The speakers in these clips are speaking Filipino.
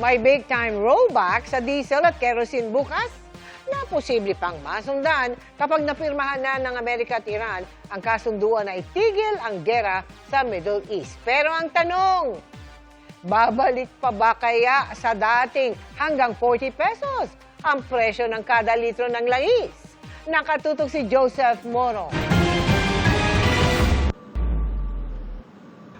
May big-time rollback sa diesel at kerosene bukas na posible pang masundan kapag napirmahan na ng Amerika at Iran ang kasunduan na itigil ang gera sa Middle East. Pero ang tanong, babalik pa ba kaya sa dating hanggang 40 pesos ang presyo ng kada litro ng langis? Nakatutok si Joseph Moro.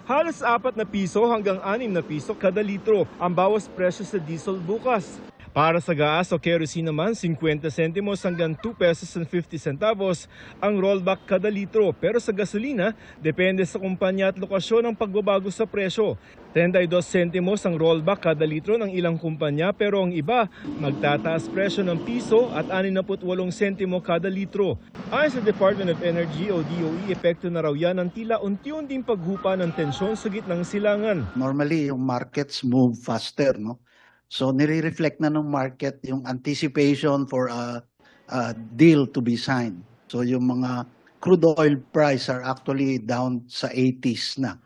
Halos 4 na piso hanggang 6 na piso kada litro ang bawas presyo sa diesel bukas. Para sa gas o kerosene naman, 50 sentimos hanggang 2 pesos and 50 centavos ang rollback kada litro. Pero sa gasolina, depende sa kumpanya at lokasyon ang pagbabago sa presyo. 32 sentimos ang rollback kada litro ng ilang kumpanya, pero ang iba magtataas presyo ng piso at 68 sentimo kada litro. Ayon sa Department of Energy o DOE, epekto na raw yan ng tila unti-unting paghupa ng tensyon sa gitnang silangan. Normally, yung markets move faster, no? So, nire-reflect na ng market yung anticipation for a deal to be signed. So, yung mga crude oil price are actually down sa 80s na.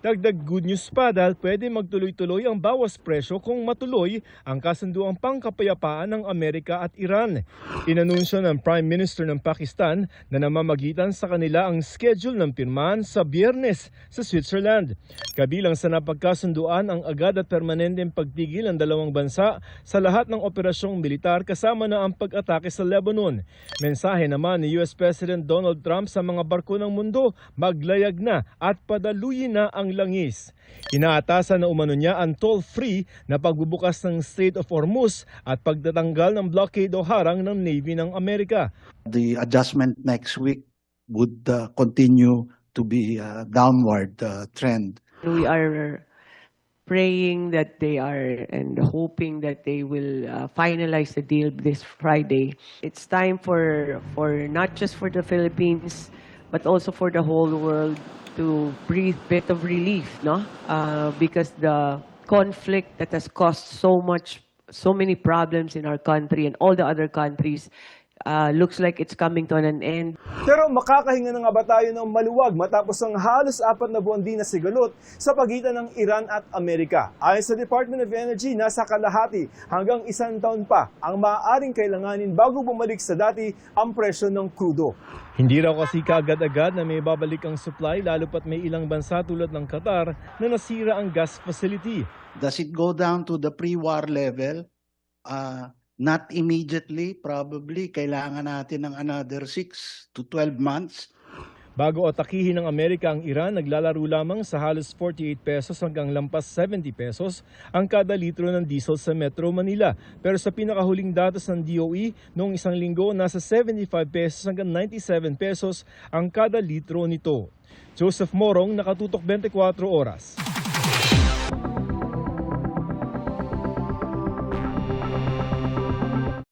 Dagdag good news pa dahil pwede magtuloy-tuloy ang bawas presyo kung matuloy ang kasunduang pangkapayapaan ng Amerika at Iran. Inanunsyo ng Prime Minister ng Pakistan na namamagitan sa kanila ang schedule ng pirmahan sa Biyernes sa Switzerland. Kabilang sa napagkasunduan ang agad at permanenteng pagtigil ng dalawang bansa sa lahat ng operasyong militar kasama na ang pag-atake sa Lebanon. Mensahe naman ni US President Donald Trump sa mga barko ng mundo, maglayag na at padaluyin na ang langis. Inaatasan na umano niya ang toll-free na pagbubukas ng Strait of Hormuz at pagtatanggal ng blockade o harang ng Navy ng Amerika. The adjustment next week would continue to be a downward trend. We are praying that they are and hoping that they will finalize the deal this Friday. It's time for not just for the Philippines, but also for the whole world to breathe a bit of relief, no? Because the conflict that has caused so many problems in our country and all the other countries looks like it's coming to an end. Pero makakahinga na nga ba tayo ng maluwag matapos ang halos 4 na buwan din na sigalot sa pagitan ng Iran at Amerika? Ayon sa Department of Energy, nasa kalahati hanggang 1 taon pa ang maaaring kailanganin bago bumalik sa dati ang presyo ng krudo. Hindi raw kasi kaagad-agad na may babalik ang supply lalo pat may ilang bansa tulad ng Qatar na nasira ang gas facility. Does it go down to the pre-war level? Not immediately, probably. Kailangan natin ng another 6 to 12 months. Bago atakihin ng Amerika ang Iran, naglalaro lamang sa halos 48 pesos hanggang lampas 70 pesos ang kada litro ng diesel sa Metro Manila. Pero sa pinakahuling datos ng DOE, noong isang linggo, nasa 75 pesos hanggang 97 pesos ang kada litro nito. Joseph Morong, Nakatutok 24 Oras.